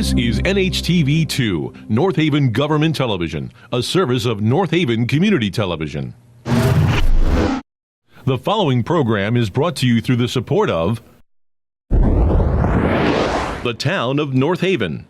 This is NHTV2, North Haven Government Television, a service of North Haven Community Television. The following program is brought to you through the support of the Town of North Haven.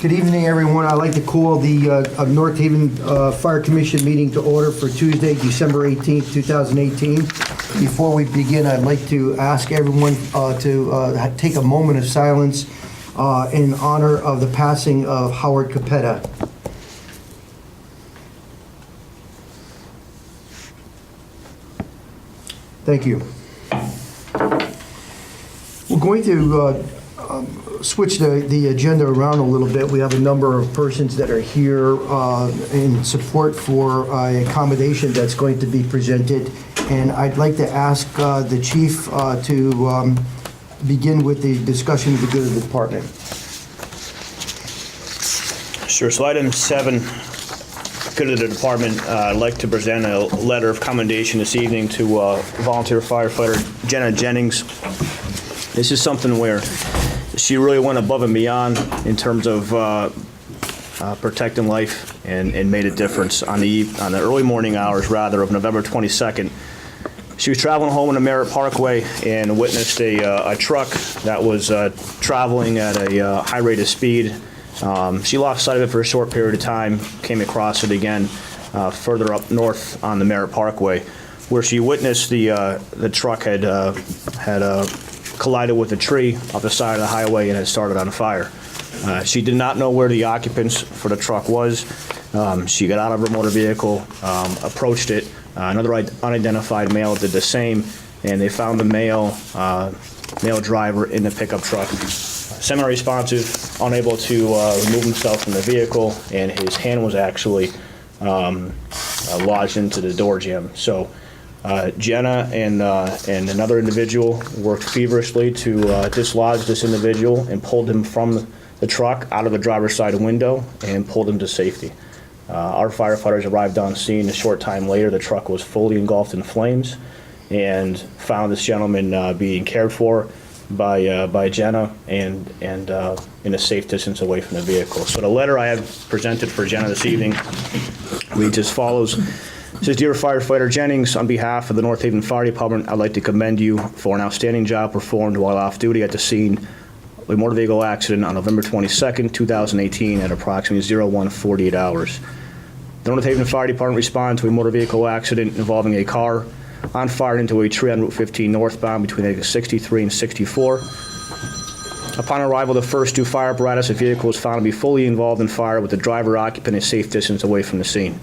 Good evening, everyone. I'd like to call the North Haven Fire Commission meeting to order for Tuesday, December 18th, 2018. Before we begin, I'd like to ask everyone to take a moment of silence in honor of the passing of Howard Capetta. Thank you. We're going to switch the agenda around a little bit. We have a number of persons that are here in support for an accommodation that's going to be presented. And I'd like to ask the chief to begin with the discussion of the good of the department. Sure. So item 7, good of the department. I'd like to present a letter of commendation this evening to volunteer firefighter Jenna Jennings. This is something where she really went above and beyond in terms of protecting life and made a difference on the early morning hours, rather, of November 22nd. She was traveling home on the Merritt Parkway and witnessed a truck that was traveling at a high rate of speed. She lost sight of it for a short period of time, came across it again further up north on the Merritt Parkway, where she witnessed the truck had collided with a tree off the side of the highway and had started on fire. She did not know where the occupants for the truck was. She got out of her motor vehicle, approached it. Another unidentified male did the same, and they found the male driver in the pickup truck, semi-responsive, unable to remove himself from the vehicle, and his hand was actually lodged into the door jamb. So Jenna and another individual worked feverishly to dislodge this individual and pulled him from the truck out of the driver's side window and pulled him to safety. Our firefighters arrived on scene a short time later. The truck was fully engulfed in flames and found this gentleman being cared for by Jenna and in a safe distance away from the vehicle. So the letter I have presented for Jenna this evening reads as follows. It says, Dear Firefighter Jennings, on behalf of the North Haven Fire Department, I'd like to commend you for an outstanding job performed while off duty at the scene of a motor vehicle accident on November 22nd, 2018 at approximately 01:48 hours. The North Haven Fire Department responded to a motor vehicle accident involving a car on fire into a tree on Route 15 northbound between exits 63 and 64. Upon arrival of the first 2 fire apparatus, the vehicle was found to be fully involved in fire with the driver occupant a safe distance away from the scene.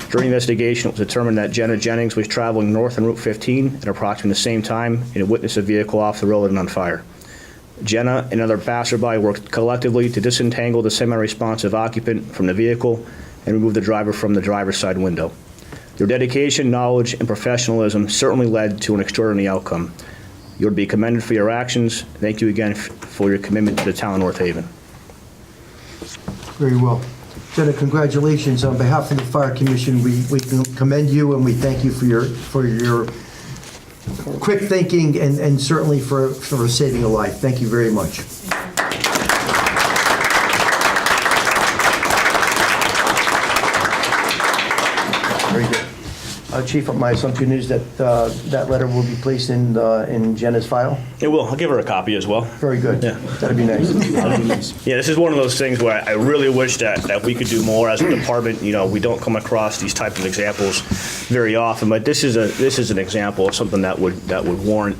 During the investigation, it was determined that Jenna Jennings was traveling north on Route 15 at approximately the same time and had witnessed a vehicle off the road and on fire. Jenna and another passerby worked collectively to disentangle the semi-responsive occupant from the vehicle and remove the driver from the driver's side window. Your dedication, knowledge, and professionalism certainly led to an extraordinary outcome. You would be commended for your actions. Thank you again for your commitment to the town of North Haven. Very well. Jenna, congratulations. On behalf of the Fire Commission, we commend you and we thank you for your quick thinking and certainly for saving a life. Thank you very much. Very good. Chief, my assumption is that that letter will be placed in Jenna's file? It will. I'll give her a copy as well. Very good. Yeah. That'd be nice. That'd be nice. Yeah, this is one of those things where I really wish that we could do more as a department. You know, we don't come across these types of examples very often, but this is an example of something that would warrant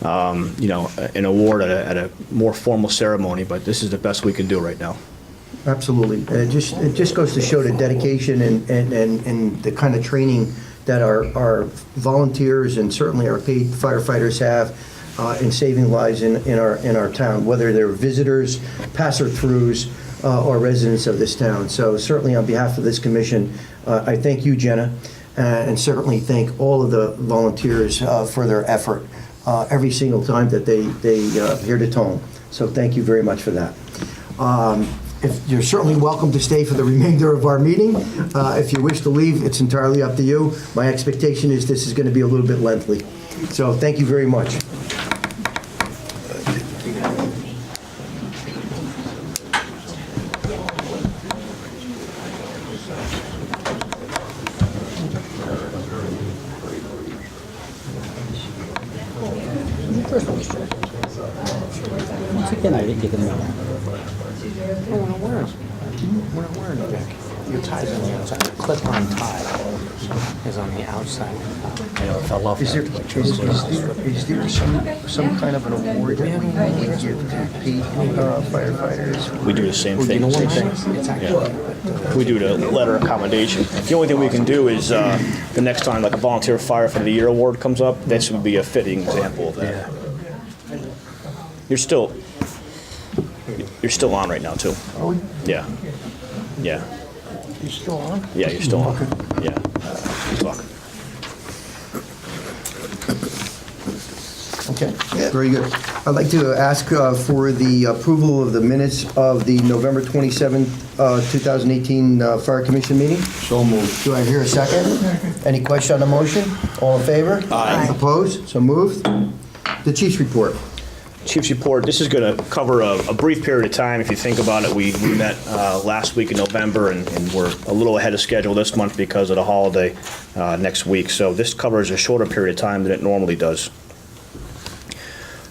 an award at a more formal ceremony. But this is the best we can do right now. Absolutely. And it just goes to show the dedication and the kind of training that our volunteers and certainly our paid firefighters have in saving lives in our town, whether they're visitors, passer-throughs, or residents of this town. So certainly on behalf of this commission, I thank you, Jenna, and certainly thank all of the volunteers for their effort every single time that they adhere to tone. So thank you very much for that. if you're certainly welcome to stay for the remainder of our meeting. If you wish to leave, it's entirely up to you. My expectation is this is going to be a little bit lengthy. So thank you very much. Once again, I didn't get the memo. Oh, we're not wearing it, Vic. Your tie's on the outside. The clip-on tie is on the outside. And it fell off. Is there some kind of an award that we give to paid firefighters? We do the same thing. You know Same what? thing. It's actually. We do the letter of commendation. The only thing we can do is the next time like a volunteer firefighter of the year award comes up, this would be a fitting example of that. Yeah. You're still on right now too. Are we? Yeah. Yeah. You still on? Yeah, you're still on. Yeah. Fuck. Okay, very good. I'd like to ask for the approval of the minutes of the November 27, 2018 Fire Commission meeting. So moved. Do I hear a second? Any question on the motion? All in favor? Aye. Opposed? So moved. The chief's report. Chief's report, this is going to cover a brief period of time. If you think about it, we met last week in November, and we're a little ahead of schedule this month because of the holiday next week. So this covers a shorter period of time than it normally does.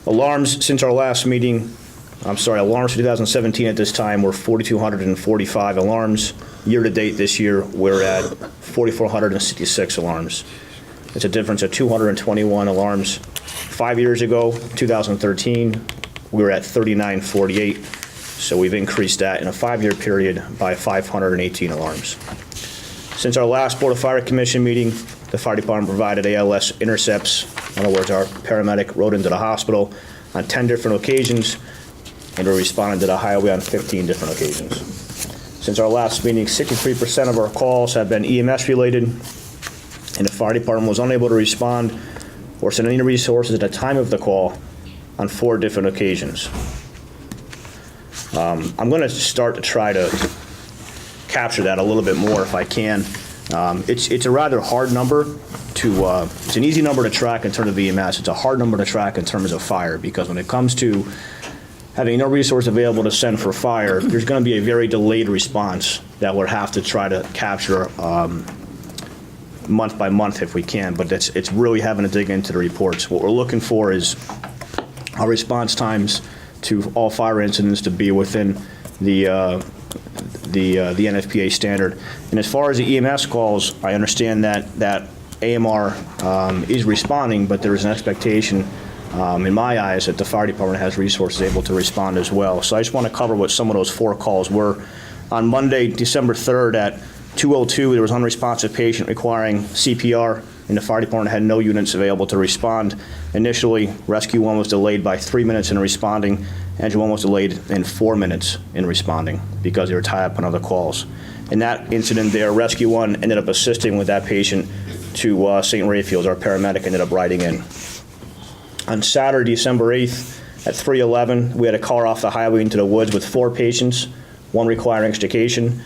Alarms since our last meeting, alarms for 2017 at this time were 4,245 alarms. Year-to-date this year, we're at 4,466 alarms. It's a difference of 221 alarms. 5 years ago, 2013, we were at 3,948. So we've increased that in a 5-year period by 518 alarms. Since our last Board of Fire Commission meeting, the fire department provided ALS intercepts. In other words, our paramedic rode into the hospital on 10 different occasions, and we responded to the highway on 15 different occasions. Since our last meeting, 63% of our calls have been EMS related, and the fire department was unable to respond or send any resources at the time of the call on 4 different occasions. I'm going to start to try to capture that a little bit more if I can. It's a rather hard number to, it's an easy number to track in terms of EMS. It's a hard number to track in terms of fire, because when it comes to having no resource available to send for fire, there's going to be a very delayed response that we'll have to try to capture month by month if we can, but it's really having to dig into the reports. What we're looking for is our response times to all fire incidents to be within the NFPA standard. And as far as the EMS calls, I understand that AMR is responding, but there is an expectation in my eyes that the fire department has resources able to respond as well. So I just want to cover what some of those 4 calls were. On Monday, December 3rd at 2:02, there was an unresponsive patient requiring CPR, and the fire department had no units available to respond. Initially, Rescue 1 was delayed by 3 minutes in responding. Engine 1 was delayed in 4 minutes in responding because they were tied up on other calls. In that incident there, Rescue 1 ended up assisting with that patient to St. Rayfields. Our paramedic ended up riding in. On Saturday, December 8th, at 3:11, we had a car off the highway into the woods with 4 patients, 1 requiring extrication.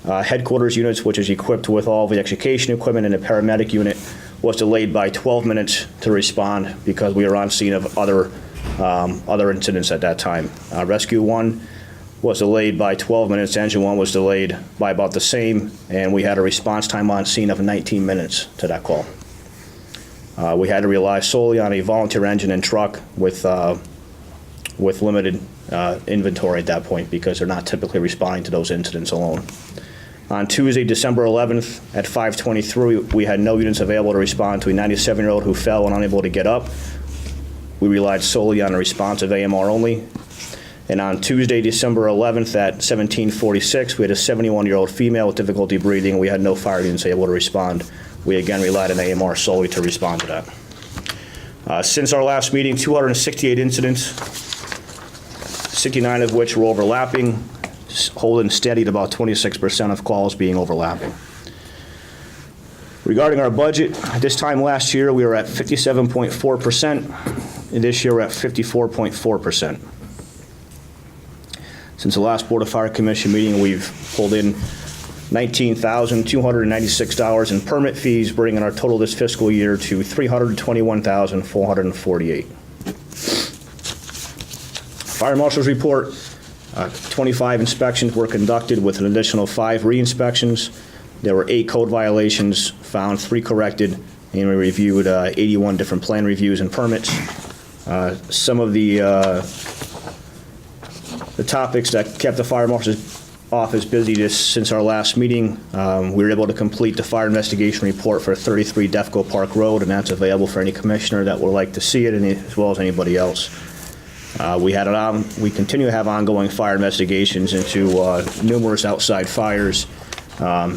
Headquarters units, which is equipped with all the extrication equipment, and the paramedic unit was delayed by 12 minutes to respond because we were on scene of other incidents at that time. Rescue 1 was delayed by 12 minutes. Engine 1 was delayed by about the same, and we had a response time on scene of 19 minutes to that call. We had to rely solely on a volunteer engine and truck with limited inventory at that point because they're not typically responding to those incidents alone. On Tuesday, December 11th at 5:23, we had no units available to respond to a 97-year-old who fell and unable to get up. We relied solely on a response of AMR only. And on Tuesday, December 11th at 17:46, we had a 71-year-old female with difficulty breathing. We had no fire units able to respond. We again relied on AMR solely to respond to that. Since our last meeting, 268 incidents, 69 of which were overlapping, holding steady at about 26% of calls being overlapping. Regarding our budget, this time last year we were at 57.4%, and this year we're at 54.4%. Since the last Board of Fire Commission meeting, we've pulled in $19,296 in permit fees, bringing our total this fiscal year to $321,448. Fire Marshal's report, 25 inspections were conducted with an additional 5 re-inspections. There were 8 code violations found, 3 corrected, and we reviewed 81 different plan reviews and permits. Some of the topics that kept the Fire Marshal's office busy since our last meeting, we were able to complete the fire investigation report for 33 Defco Park Road, and that's available for any commissioner that would like to see it, and as well as anybody else. We continue to have ongoing fire investigations into numerous outside fires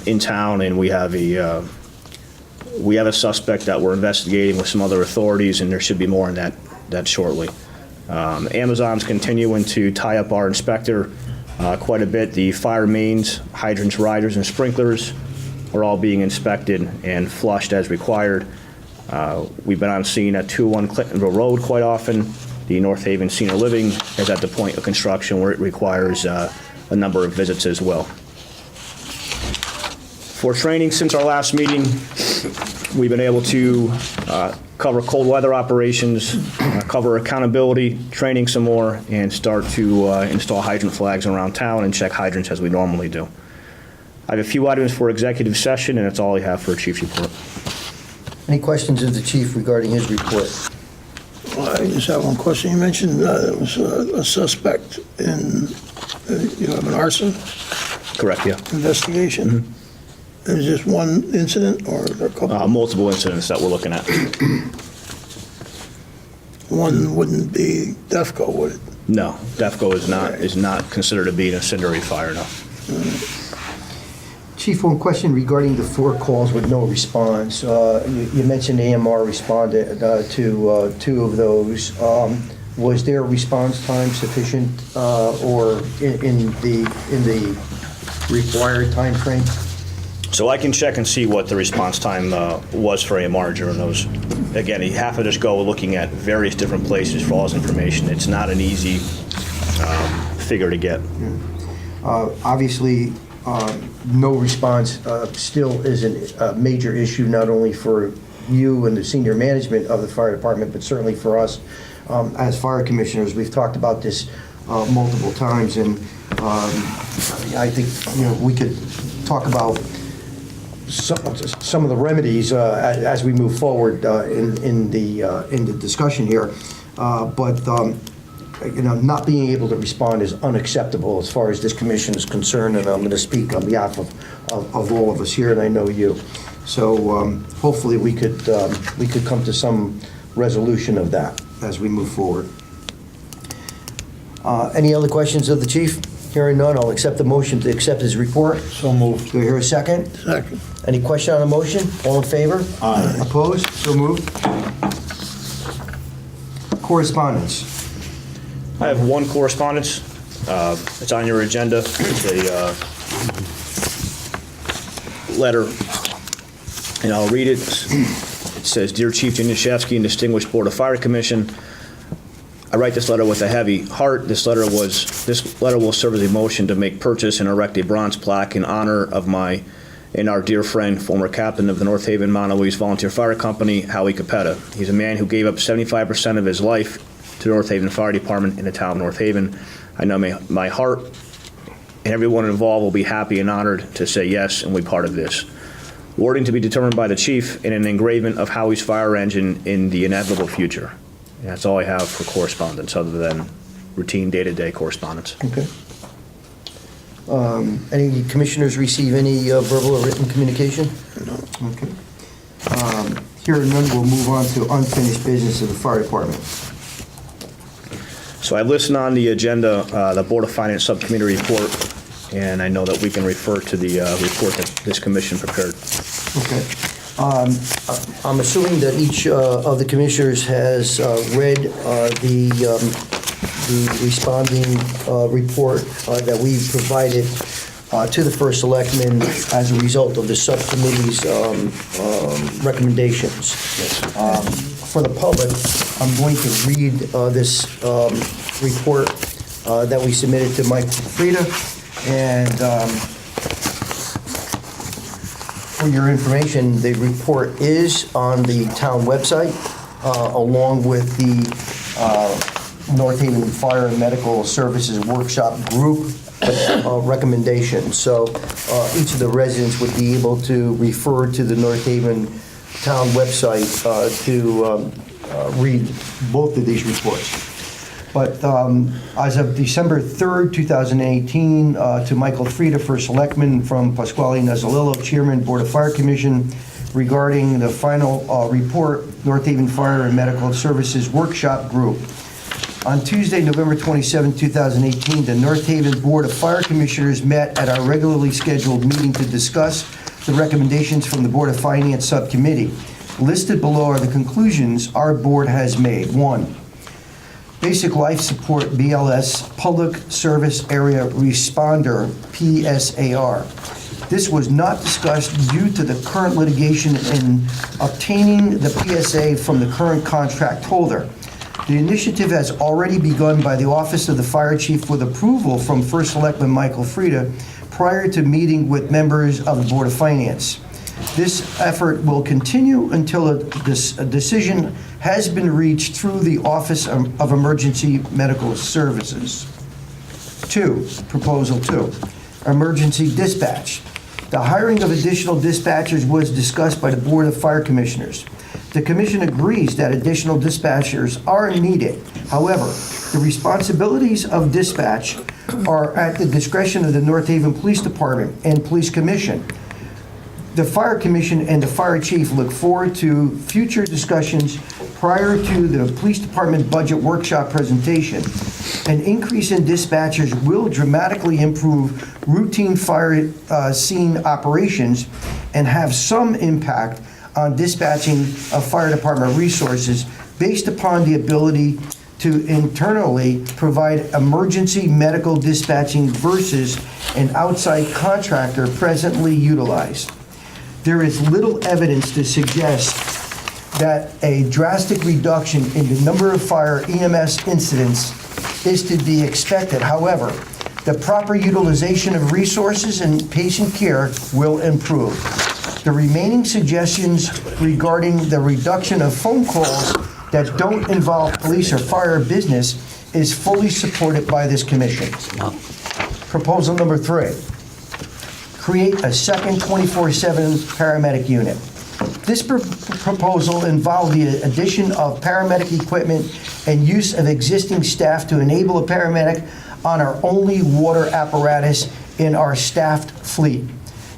in town, and we have a suspect that we're investigating with some other authorities, and there should be more on that shortly. Amazon's continuing to tie up our inspector quite a bit. The fire mains, hydrants, risers, and sprinklers are all being inspected and flushed as required. We've been on scene at 201 Clintonville Road quite often. The North Haven Senior Living is at the point of construction where it requires a number of visits as well. For training, since our last meeting, we've been able to cover cold weather operations, cover accountability, training some more, and start to install hydrant flags around town and check hydrants as we normally do. I have a few items for executive session, and that's all I have for a chief's report. Any questions of the chief regarding his report? Well, I just have one question. You mentioned there was a suspect in, you have an arson Correct, yeah. investigation? Is this one incident or are there a couple? Multiple incidents that we're looking at. One wouldn't be Defco, would it? No, Defco is not considered to be an incendiary fire, no. Chief, one question regarding the 4 calls with no response. You mentioned AMR responded to 2 of those. Was their response time sufficient or in the required time frame? So I can check and see what the response time was for AMR during those. Again, you have to just go looking at various different places for all this information. It's not an easy figure to get. Obviously, no response still is a major issue, not only for you and the senior management of the fire department, but certainly for us as fire commissioners. We've talked about this multiple times, and I think we could talk about some of the remedies as we move forward in the discussion here, but not being able to respond is unacceptable as far as this commission is concerned, and I'm going to speak on behalf of all of us here, and I know you. So hopefully we could come to some resolution of that as we move forward. Any other questions of the chief? Hearing none, I'll accept the motion to accept his report. So moved. Do I hear a second? Second. Any question on the motion? All in favor? Aye. Opposed? So moved. Correspondence. I have one correspondence. It's on your agenda. It's a letter, and I'll read it. It says, "Dear Chief Janiszewski and Distinguished Board of Fire Commission, I write this letter with a heavy heart. This letter will serve as a motion to make purchase and erect a bronze plaque in honor of my and our dear friend, former captain of the North Haven Mount Louise Volunteer Fire Company, Howie Capetta. He's a man who gave up 75% of his life to the North Haven Fire Department in the town of North Haven. I know my heart and everyone involved will be happy and honored to say yes and be part of this. Wording to be determined by the chief and an engraving of Howie's fire engine in the inevitable future." And that's all I have for correspondence, other than routine day-to-day correspondence. Okay. Any commissioners receive any verbal or written communication? No. Okay. Hearing none, we'll move on to unfinished business of the fire department. So I've listed on the agenda the Board of Finance Subcommittee report, and I know that we can refer to the report that this commission prepared. Okay. I'm assuming that each of the commissioners has read the responding report that we provided to the first selectman as a result of the subcommittee's recommendations. For the public, I'm going to read this report that we submitted to Mike Frida. And for your information, the report is on the town website, along with the North Haven Fire and Medical Services Workshop Group recommendations. So each of the residents would be able to refer to the North Haven town website to read both of these reports. But as of December 3rd, 2018, to Michael Frida, First Selectman, from Pasquale Nazzolillo, Chairman, Board of Fire Commission, regarding the final report, North Haven Fire and Medical Services Workshop Group. On Tuesday, November 27, 2018, the North Haven Board of Fire Commissioners met at our regularly scheduled meeting to discuss the recommendations from the Board of Finance Subcommittee. Listed below are the conclusions our board has made. 1. Basic Life Support BLS Public Service Area Responder PSAR. This was not discussed due to the current litigation in obtaining the PSA from the current contract holder. The initiative has already begun by the Office of the Fire Chief with approval from First Selectman Michael Frida prior to meeting with members of the Board of Finance. This effort will continue until a decision has been reached through the Office of Emergency Medical Services. 2, Proposal 2, Emergency Dispatch. The hiring of additional dispatchers was discussed by the Board of Fire Commissioners. The Commission agrees that additional dispatchers are needed. However, the responsibilities of dispatch are at the discretion of the North Haven Police Department and Police Commission. The Fire Commission and the Fire Chief look forward to future discussions prior to the Police Department budget workshop presentation. An increase in dispatchers will dramatically improve routine fire scene operations and have some impact on dispatching of fire department resources based upon the ability to internally provide emergency medical dispatching versus an outside contractor presently utilized. There is little evidence to suggest that a drastic reduction in the number of fire EMS incidents is to be expected. However, the proper utilization of resources and patient care will improve. The remaining suggestions regarding the reduction of phone calls that don't involve police or fire business is fully supported by this commission. Proposal number 3, create a second 24/7 paramedic unit. This proposal involved the addition of paramedic equipment and use of existing staff to enable a paramedic on our only water apparatus in our staffed fleet.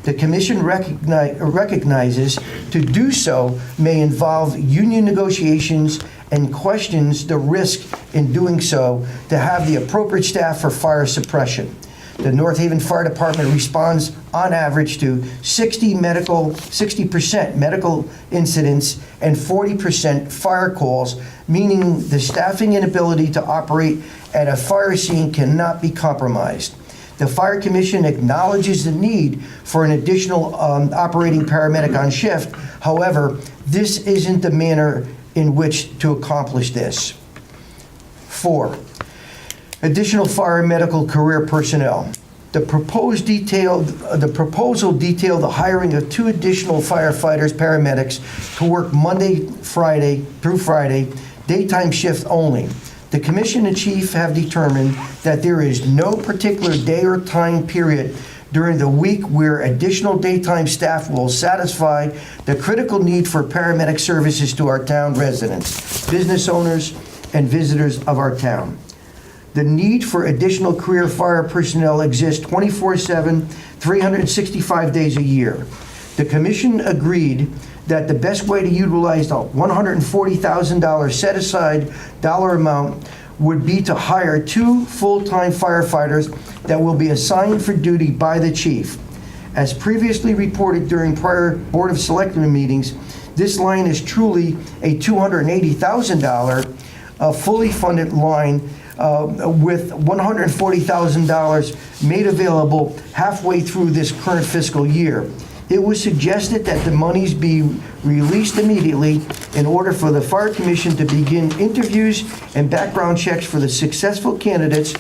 The Commission recognizes to do so may involve union negotiations and questions the risk in doing so to have the appropriate staff for fire suppression. The North Haven Fire Department responds on average to 60% medical incidents and 40% fire calls, meaning the staffing inability to operate at a fire scene cannot be compromised. The Fire Commission acknowledges the need for an additional operating paramedic on shift. However, this isn't the manner in which to accomplish this. 4, additional fire medical career personnel. The proposal detailed the hiring of 2 additional firefighters, paramedics, to work Monday through Friday, daytime shift only. The Commission and Chief have determined that there is no particular day or time period during the week where additional daytime staff will satisfy the critical need for paramedic services to our town residents, business owners, and visitors of our town. The need for additional career fire personnel exists 24/7, 365 days a year. The Commission agreed that the best way to utilize the $140,000 set-aside dollar amount would be to hire 2 full-time firefighters that will be assigned for duty by the chief. As previously reported during prior Board of Selectmen meetings, this line is truly a $280,000 fully funded line with $140,000 made available halfway through this current fiscal year. It was suggested that the monies be released immediately in order for the Fire Commission to begin interviews and background checks for the successful candidates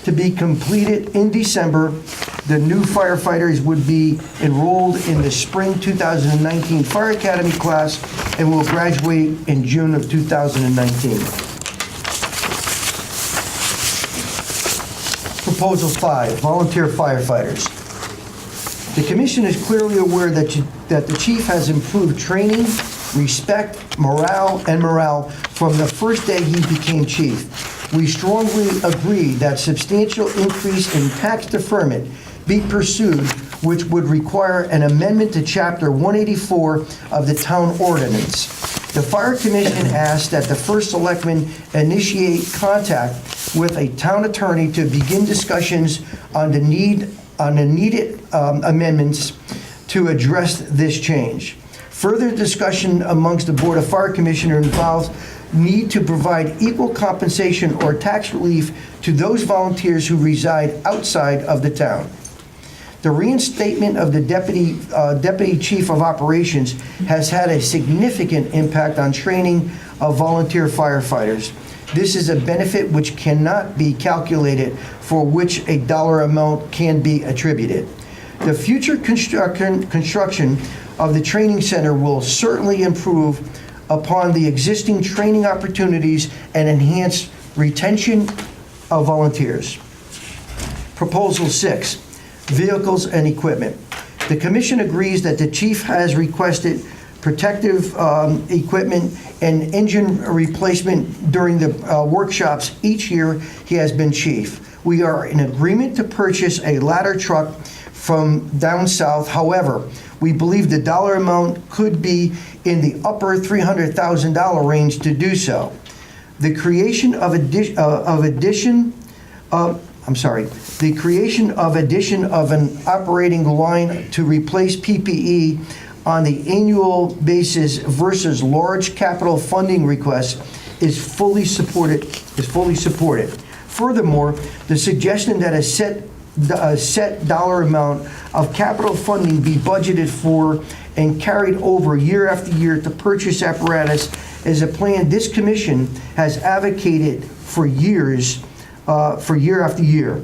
to be completed in December. The new firefighters would be enrolled in the spring 2019 Fire Academy class and will graduate in June of 2019. Proposal 5, volunteer firefighters. The commission is clearly aware that the chief has improved training, respect, morale from the first day he became chief. We strongly agree that substantial increase in tax deferment be pursued, which would require an amendment to Chapter 184 of the town ordinance. The Fire Commission asks that the first selectman initiate contact with a town attorney to begin discussions on the needed amendments to address this change. Further discussion amongst the Board of Fire Commissioners involves need to provide equal compensation or tax relief to those volunteers who reside outside of the town. The reinstatement of the Deputy Chief of Operations has had a significant impact on training of volunteer firefighters. This is a benefit which cannot be calculated, for which a dollar amount can be attributed. The future construction of the training center will certainly improve upon the existing training opportunities and enhance retention of volunteers. Proposal 6, vehicles and equipment. The commission agrees that the chief has requested protective equipment and engine replacement during the workshops each year he has been chief. We are in agreement to purchase a ladder truck from down south. However, we believe the dollar amount could be in the upper $300,000 range to do so. The creation of addition of an operating line to replace PPE on the annual basis versus large capital funding requests is fully supported. Furthermore, the suggestion that a set dollar amount of capital funding be budgeted for and carried over year after year to purchase apparatus is a plan this commission has advocated for years, for year after year.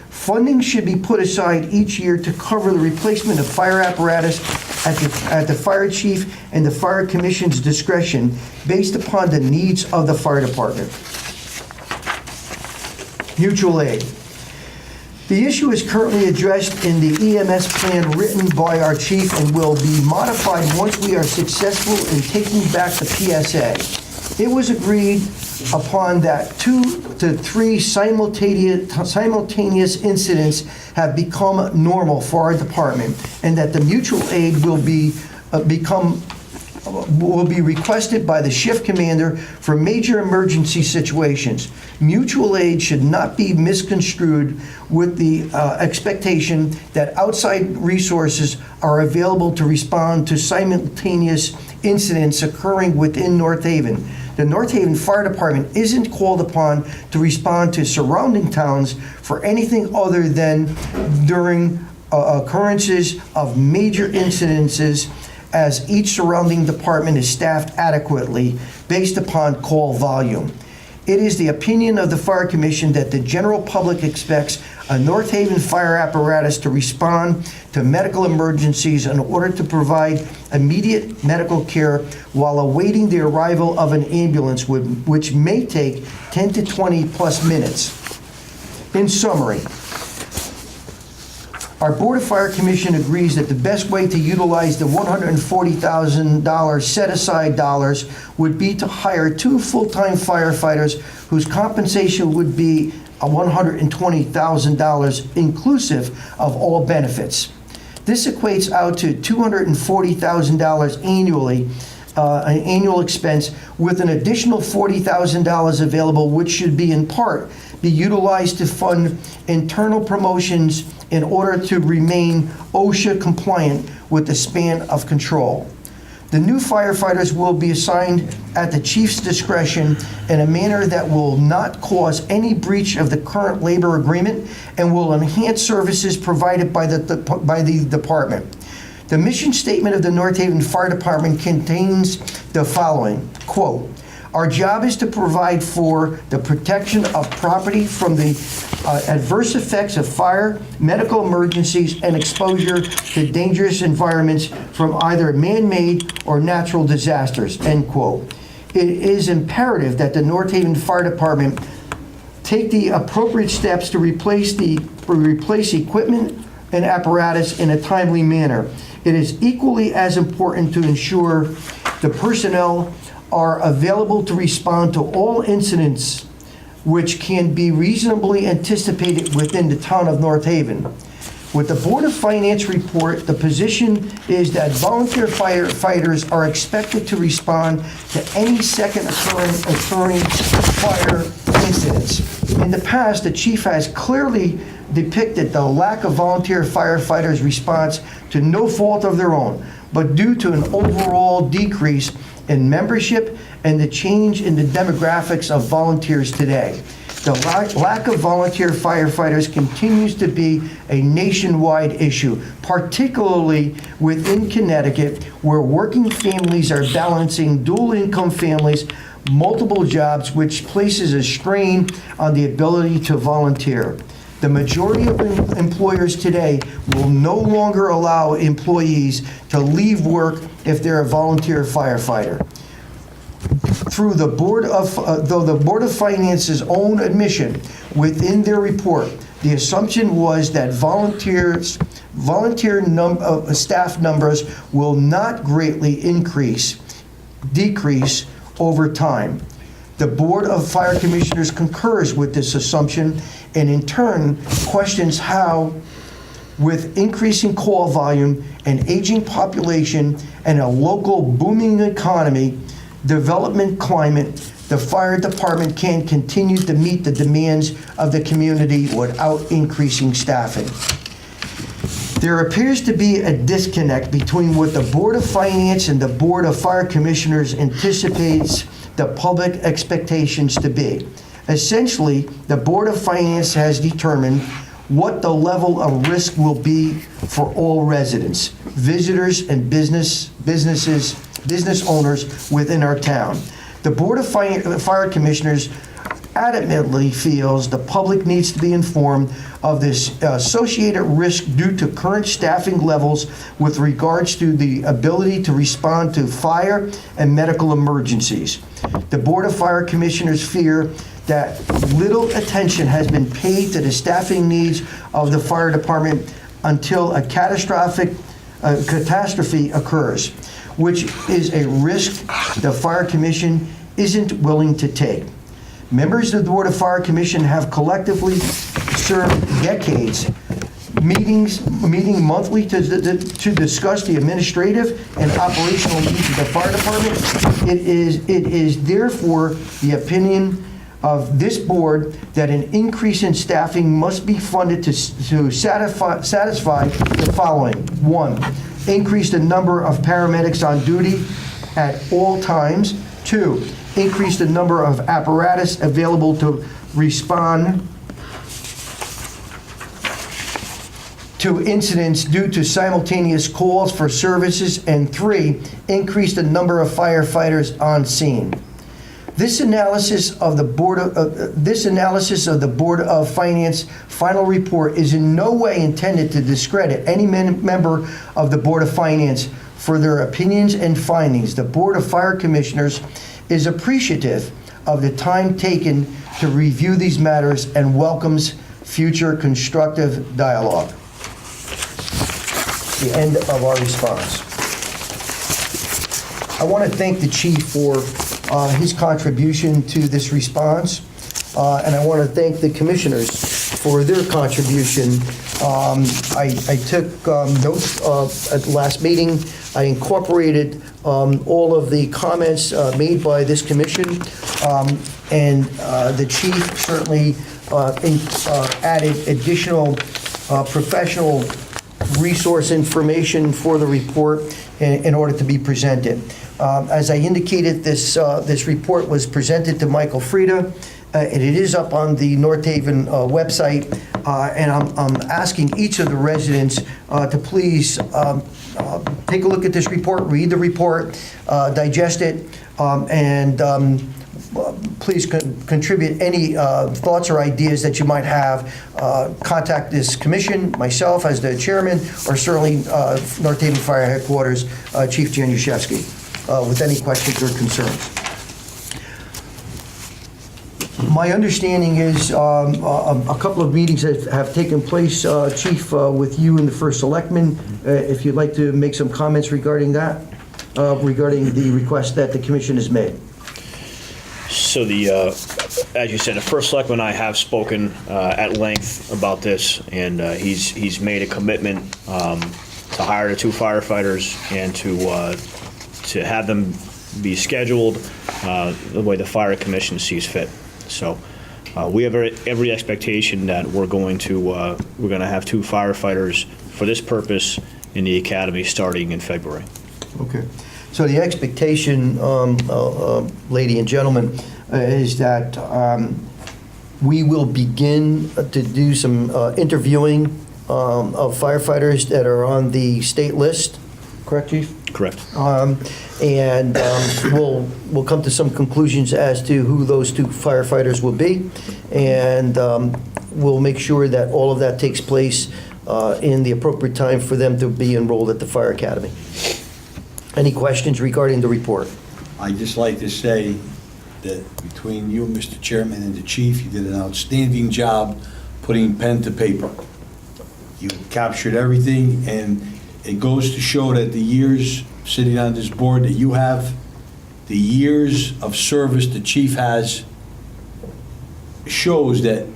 Funding should be put aside each year to cover the replacement of fire apparatus at the fire chief and the fire commission's discretion based upon the needs of the fire department. Mutual aid. The issue is currently addressed in the EMS plan written by our chief and will be modified once we are successful in taking back the PSA. It was agreed upon that 2 to 3 simultaneous incidents have become normal for our department, and that the mutual aid will be requested by the shift commander for major emergency situations. Mutual aid should not be misconstrued with the expectation that outside resources are available to respond to simultaneous incidents occurring within North Haven. The North Haven Fire Department isn't called upon to respond to surrounding towns for anything other than during occurrences of major incidences, as each surrounding department is staffed adequately based upon call volume. It is the opinion of the Fire Commission that the general public expects a North Haven fire apparatus to respond to medical emergencies in order to provide immediate medical care while awaiting the arrival of an ambulance, which may take 10 to 20 plus minutes. In summary, our Board of Fire Commission agrees that the best way to utilize the $140,000 set-aside dollars would be to hire 2 full-time firefighters whose compensation would be $120,000 inclusive of all benefits. This equates out to $240,000 annually, an annual expense, with an additional $40,000 available, which should be in part be utilized to fund internal promotions in order to remain OSHA compliant with the span of control. The new firefighters will be assigned at the chief's discretion in a manner that will not cause any breach of the current labor agreement and will enhance services provided by the department. The mission statement of the North Haven Fire Department contains the following, quote, "Our job is to provide for the protection of property from the adverse effects of fire, medical emergencies, and exposure to dangerous environments from either man-made or natural disasters," end quote. It is imperative that the North Haven Fire Department take the appropriate steps to replace equipment and apparatus in a timely manner. It is equally as important to ensure the personnel are available to respond to all incidents which can be reasonably anticipated within the town of North Haven. With the Board of Finance report, the position is that volunteer firefighters are expected to respond to any second occurring fire incidents. In the past, the chief has clearly depicted the lack of volunteer firefighters' response to no fault of their own, but due to an overall decrease in membership and the change in the demographics of volunteers today. The lack of volunteer firefighters continues to be a nationwide issue, particularly within Connecticut, where working families are balancing dual-income families, multiple jobs, which places a strain on the ability to volunteer. The majority of employers today will no longer allow employees to leave work if they're a volunteer firefighter. Through the Board of Finance's own admission within their report, the assumption was that volunteer staff numbers will not greatly decrease over time. The Board of Fire Commissioners concurs with this assumption and in turn questions how, with increasing call volume, an aging population, and a local booming economy, development climate, the fire department can continue to meet the demands of the community without increasing staffing. There appears to be a disconnect between what the Board of Finance and the Board of Fire Commissioners anticipates the public expectations to be. Essentially, the Board of Finance has determined what the level of risk will be for all residents, visitors, and business owners within our town. The Board of Fire Commissioners adamantly feels the public needs to be informed of this associated risk due to current staffing levels with regards to the ability to respond to fire and medical emergencies. The Board of Fire Commissioners fear that little attention has been paid to the staffing needs of the fire department until a catastrophe occurs, which is a risk the Fire Commission isn't willing to take. Members of the Board of Fire Commission have collectively served decades, meeting monthly to discuss the administrative and operational needs of the fire department. It is therefore the opinion of this board that an increase in staffing must be funded to satisfy the following. 1, increase the number of paramedics on duty at all times. 2, increase the number of apparatus available to respond to incidents due to simultaneous calls for services. And 3, increase the number of firefighters on scene. This analysis of the Board of Finance final report is in no way intended to discredit any member of the Board of Finance for their opinions and findings. The Board of Fire Commissioners is appreciative of the time taken to review these matters and welcomes future constructive dialogue. The end of our response. I want to thank the chief for his contribution to this response, and I want to thank the commissioners for their contribution. I took notes at the last meeting. I incorporated all of the comments made by this commission, and the chief certainly added additional professional resource information for the report in order to be presented. As I indicated, this report was presented to Michael Frieda, and it is up on the North Haven website, and I'm asking each of the residents to please take a look at this report, read the report, digest it, and please contribute any thoughts or ideas that you might have. Contact this commission, myself as the chairman, or certainly North Haven Fire Headquarters, Chief Januszewski, with any questions or concerns. My understanding is a couple of meetings that have taken place, Chief, with you and the First Selectman. If you'd like to make some comments regarding that, regarding the request that the commission has made. So as you said, the First Selectman and I have spoken at length about this, and he's made a commitment to hire the 2 firefighters and to have them be scheduled the way the Fire Commission sees fit. So we have every expectation that we're going to have 2 firefighters for this purpose in the academy starting in February. Okay. So the expectation, lady and gentlemen, is that we will begin to do some interviewing of firefighters that are on the state list, correct, Chief? Correct. And we'll come to some conclusions as to who those 2 firefighters will be, and we'll make sure that all of that takes place in the appropriate time for them to be enrolled at the Fire Academy. Any questions regarding the report? I'd just like to say that between you, Mr. Chairman, and the chief, you did an outstanding job putting pen to paper. You captured everything, and it goes to show that the years sitting on this board that you have, the years of service the chief has, shows that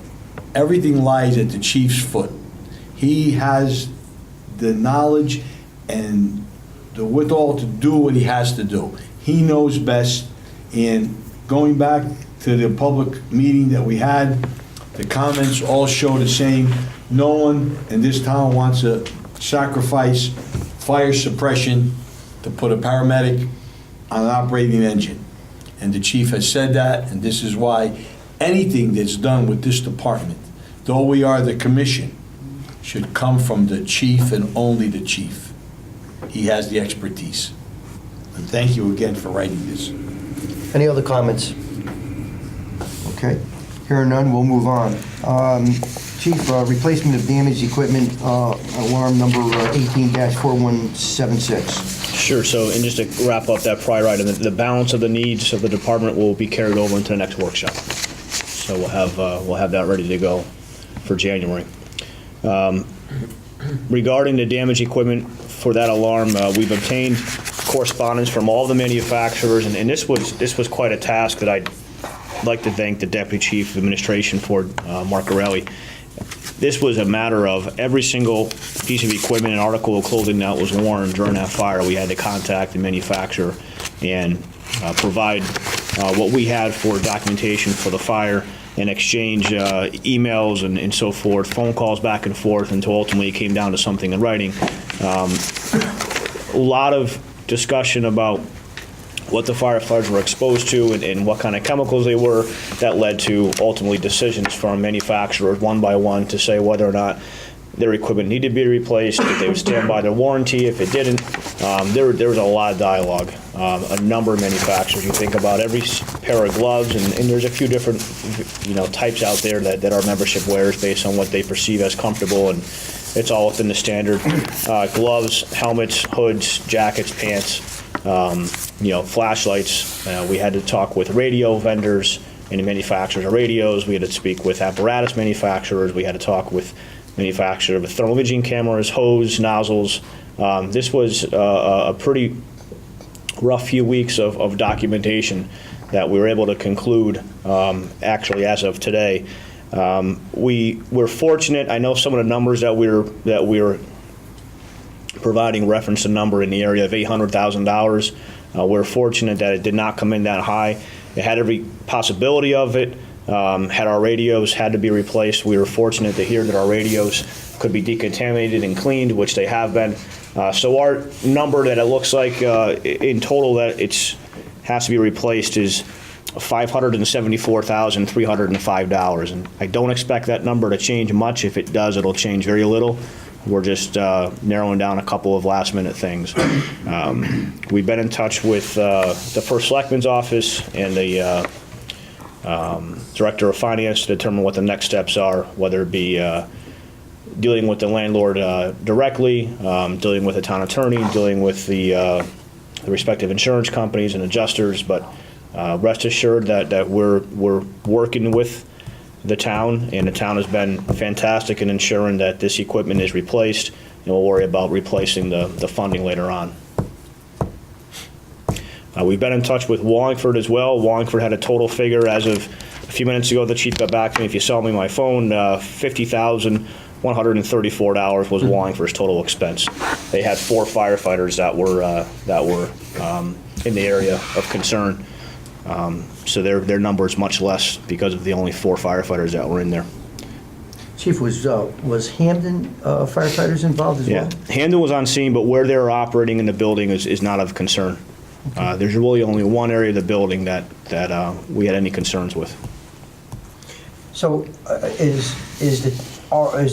everything lies at the chief's foot. He has the knowledge and the wherewithal to do what he has to do. He knows best, and going back to the public meeting that we had, the comments all show the same. No one in this town wants to sacrifice fire suppression to put a paramedic on an operating engine. And the chief has said that, and this is why anything that's done with this department, though we are the commission, should come from the chief and only the chief. He has the expertise. And thank you again for writing this. Any other comments? Okay. Hearing none, we'll move on. Chief, replacement of damaged equipment, alarm number 18-4176. Sure. So, and just to wrap up that prior item, the balance of the needs of the department will be carried over into the next workshop. So we'll have that ready to go for January. Regarding the damaged equipment for that alarm, we've obtained correspondence from all the manufacturers, and this was quite a task that I'd like to thank the Deputy Chief of Administration for, Mark Garelli. This was a matter of every single piece of equipment and article of clothing that was worn during that fire. We had to contact the manufacturer and provide what we had for documentation for the fire and exchange emails and so forth, phone calls back and forth until ultimately it came down to something in writing. A lot of discussion about what the firefighters were exposed to and what kind of chemicals they were. That led to ultimately decisions from manufacturers one by one to say whether or not their equipment needed to be replaced, if they would stand by their warranty, if it didn't. There was a lot of dialogue. A number of manufacturers, you think about every pair of gloves, and there's a few different types out there that our membership wears based on what they perceive as comfortable, and it's all within the standard. Gloves, helmets, hoods, jackets, pants, flashlights. We had to talk with radio vendors and the manufacturers of radios. We had to speak with apparatus manufacturers. We had to talk with manufacturers of thermal imaging cameras, hose, nozzles. This was a pretty rough few weeks of documentation that we were able to conclude actually as of today. We were fortunate. I know some of the numbers that we were providing reference a number in the area of $800,000. We're fortunate that it did not come in that high. It had every possibility of it. Had our radios had to be replaced, we were fortunate to hear that our radios could be decontaminated and cleaned, which they have been. So our number that it looks like in total that it has to be replaced is $574,305. And I don't expect that number to change much. If it does, it'll change very little. We're just narrowing down a couple of last-minute things. We've been in touch with the First Selectman's office and the Director of Finance to determine what the next steps are, whether it be dealing with the landlord directly, dealing with the town attorney, dealing with the respective insurance companies and adjusters. But rest assured that we're working with the town, and the town has been fantastic in ensuring that this equipment is replaced, and we'll worry about replacing the funding later on. We've been in touch with Wallingford as well. Wallingford had a total figure as of a few minutes ago. The chief got back to me. If you saw me on my phone, $50,134 was Wallingford's total expense. They had 4 firefighters that were in the area of concern. So their number is much less because of the only 4 firefighters that were in there. Chief, was Hamden firefighters involved as well? Yeah, Hamden was on scene, but where they're operating in the building is not of concern. There's really only one area of the building that we had any concerns with. So is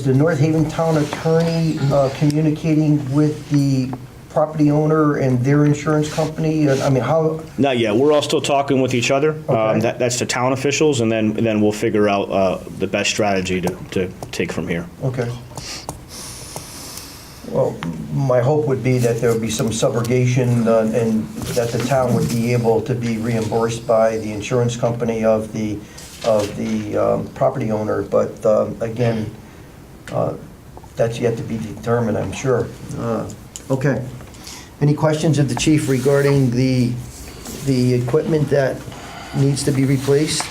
the North Haven Town Attorney communicating with the property owner and their insurance company? I mean, how? Not yet. We're all still talking with each other. Okay. That's the town officials, and then we'll figure out the best strategy to take from here. Okay. Well, my hope would be that there would be some subrogation and that the town would be able to be reimbursed by the insurance company of the property owner. But again, that's yet to be determined, I'm sure. Okay. Any questions of the chief regarding the equipment that needs to be replaced?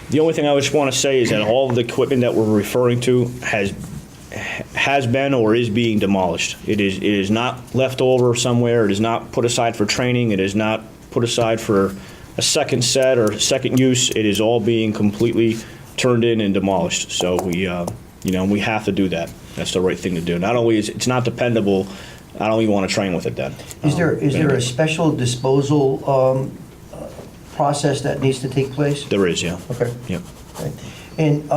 The only thing I just want to say is that all of the equipment that we're referring to has been or is being demolished. It is not left over somewhere. It is not put aside for training. It is not put aside for a second set or second use. It is all being completely turned in and demolished. So we have to do that. That's the right thing to do. Not only is it's not dependable, I don't even want to train with it then. Is there a special disposal process that needs to take place? There is, yeah. Okay. Yep. Okay. And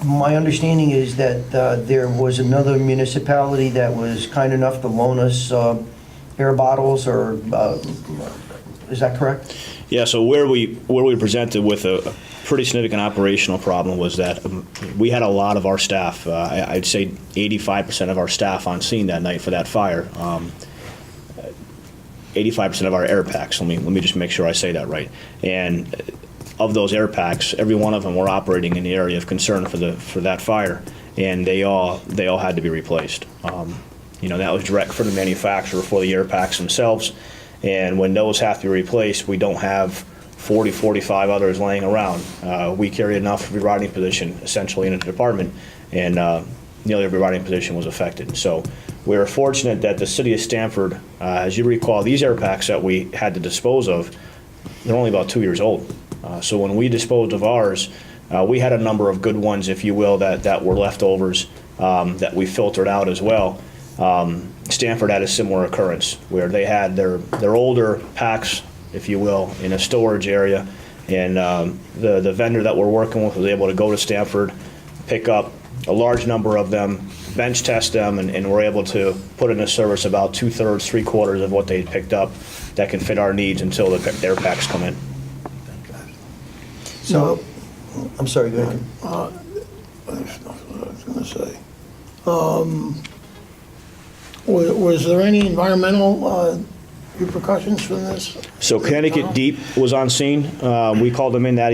my understanding is that there was another municipality that was kind enough to loan us air bottles, or is that correct? Yeah, so where we presented with a pretty significant operational problem was that we had a lot of our staff, I'd say 85% of our staff on scene that night for that fire. 85% of our air packs, let me just make sure I say that right. And of those air packs, every one of them were operating in the area of concern for that fire, and they all had to be replaced. That was direct from the manufacturer for the air packs themselves, and when those have to be replaced, we don't have 40, 45 others laying around. We carry enough rerouting position essentially in the department, and nearly every rerouting position was affected. So we were fortunate that the city of Stamford, as you recall, these air packs that we had to dispose of, they're only about 2 years old. So when we disposed of ours, we had a number of good ones, if you will, that were leftovers that we filtered out as well. Stamford had a similar occurrence where they had their older packs, if you will, in a storage area, and the vendor that we're working with was able to go to Stamford, pick up a large number of them, bench test them, and we're able to put into service about 2/3, 3/4 of what they picked up that can fit our needs until the air packs come in. So, I'm sorry, go ahead. That's not what I was going to say. Was there any environmental repercussions from this? So Connecticut Deep was on scene. We called them in that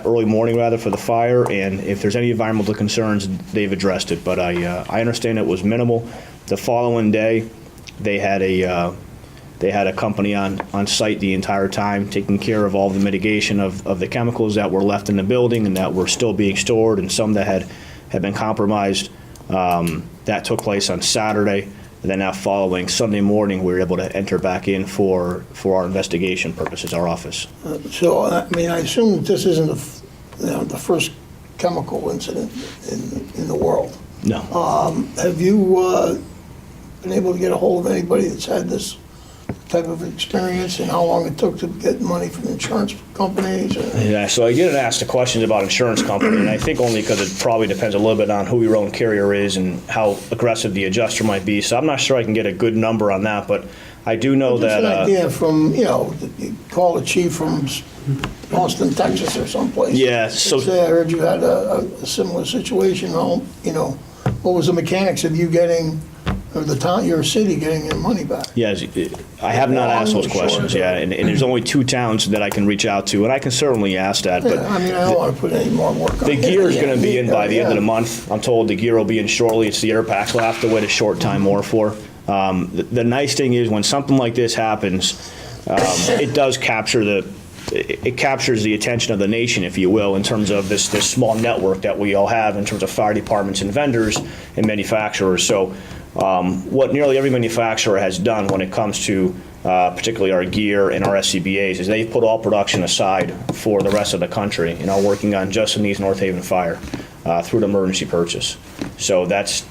early morning for the fire, and if there's any environmental concerns, they've addressed it. But I understand it was minimal. The following day, they had a company on site the entire time, taking care of all the mitigation of the chemicals that were left in the building and that were still being stored, and some that had been compromised. That took place on Saturday. And then that following Sunday morning, we were able to enter back in for our investigation purposes, our office. So, I assume that this isn't the first chemical incident in the world. No. Have you been able to get a hold of anybody that's had this type of experience and how long it took to get money from insurance companies? Yeah, so I didn't ask the questions about insurance company, and I think only because it probably depends a little bit on who your own carrier is and how aggressive the adjuster might be. So I'm not sure I can get a good number on that, but I do know Just that. an idea from, you call the chief from Austin, Texas or someplace. Yeah, so- Say, I heard you had a similar situation, what was the mechanics of you getting, or the town, your city getting your money back? Yes, I have not asked those Long or questions, short? yeah, and there's only 2 towns that I can reach out to, and I can certainly ask that, but I mean, I don't want to put any more work on the it. gear is going to be in by the end of the Yeah. month. I'm told the gear will be in shortly. It's the air packs we'll have to wait a short time more for. The nice thing is when something like this happens, it does capture it captures the attention of the nation, if you will, in terms of this small network that we all have in terms of fire departments and vendors and manufacturers. So what nearly every manufacturer has done when it comes to particularly our gear and our SCBAs is they've put all production aside for the rest of the country and are working on just the needs North Haven Fire through an emergency purchase. So that's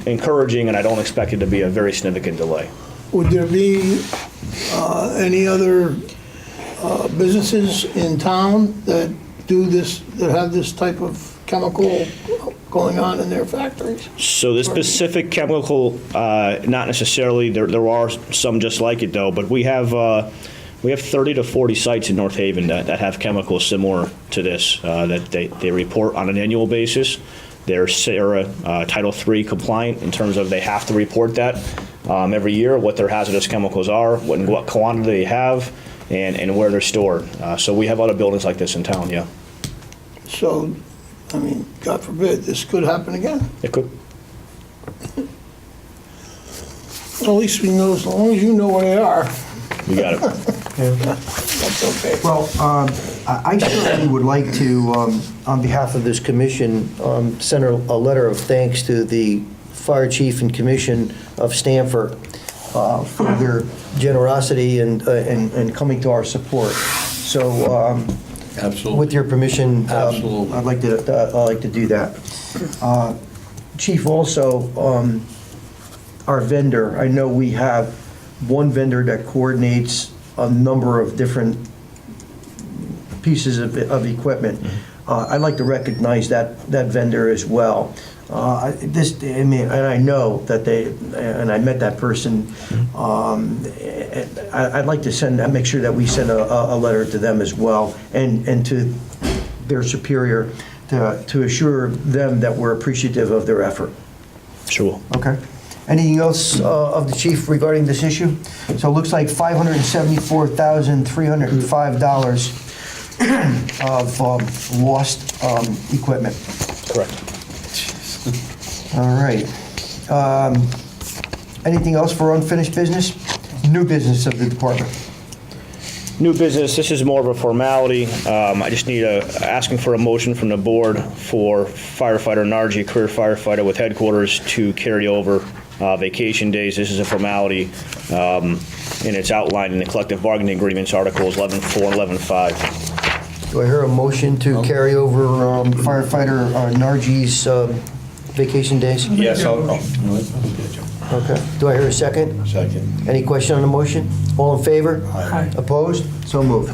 encouraging, and I don't expect it to be a very significant delay. Would there be any other businesses in town that do this, that have this type of chemical going on in their factories? So this specific chemical, not necessarily. There are some just like it though. But we have 30 to 40 sites in North Haven that have chemicals similar to this that they report on an annual basis. They're SARA Title III compliant in terms of they have to report that every year what their hazardous chemicals are, what quantity they have, and where they're stored. So we have other buildings like this in town. Yeah, So, I mean, God forbid, this could happen again. it could. Well, at least we know, as long as you know where they are, You got it. that's okay. Well, I certainly would like to, on behalf of this commission, send a letter of thanks to the fire chief and commission of Stamford for their generosity and coming to our support. So, Absolutely. with your permission, Absolutely. I'd like to do that. Chief, also, our vendor, I know we have one vendor that coordinates a number of different pieces of equipment. I'd like to recognize that vendor as well. And I know that and I met that person. I'd like to make sure that we send a letter to them as well, and to their superior to assure them that we're appreciative of their effort. Sure. Okay. Anything else of the chief regarding this issue? So it looks like $574,305 of lost equipment. Correct. All right. Anything else for unfinished business? New business of the department? New business, this is more of a formality. I just need asking for a motion from the board for firefighter Nargi, career firefighter with headquarters, to carry over vacation days. This is a formality, and it's outlined in the collective bargaining agreements, Articles 11.4 and 11.5. Do I hear a motion to carry over firefighter Nargi's vacation days? Yes, Okay. Do I hear a second? Second. Any question on the motion? All in favor? Aye. Opposed? So moved.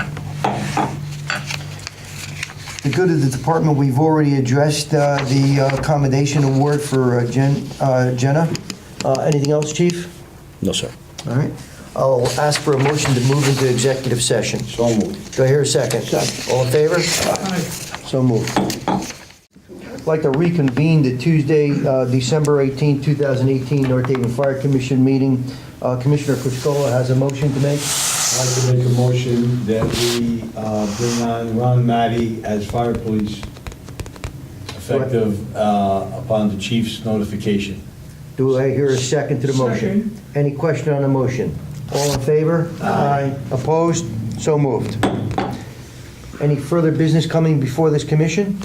The good of the department, we've already addressed the accommodation award for Jenna. Anything else, chief? No, sir. All right. I'll ask for a motion to move into executive session. So moved. Do I hear a second? Second. All in favor? So moved. I'd like to reconvene the Tuesday, December 18, 2018 North Haven Fire Commission meeting. Commissioner Criscola has a motion to make. I'd like to make a motion that we bring on Ron Matty as fire police, effective upon the chief's notification. Do I hear a second to the motion? Any question on the motion? All in favor? Aye. Opposed? So moved. Any further business coming before this commission?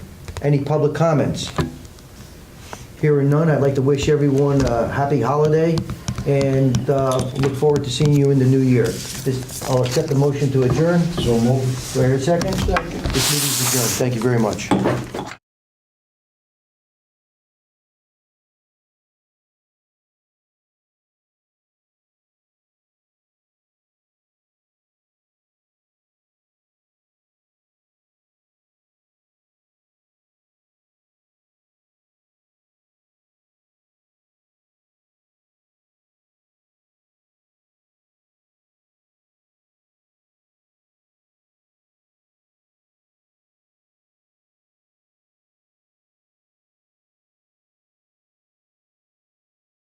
Any public comments? Hearing none, I'd like to wish everyone a happy holiday and look forward to seeing you in the new year. I'll accept the motion to adjourn. So moved. Do I hear a second? Second. This meeting is adjourned. Thank you very much.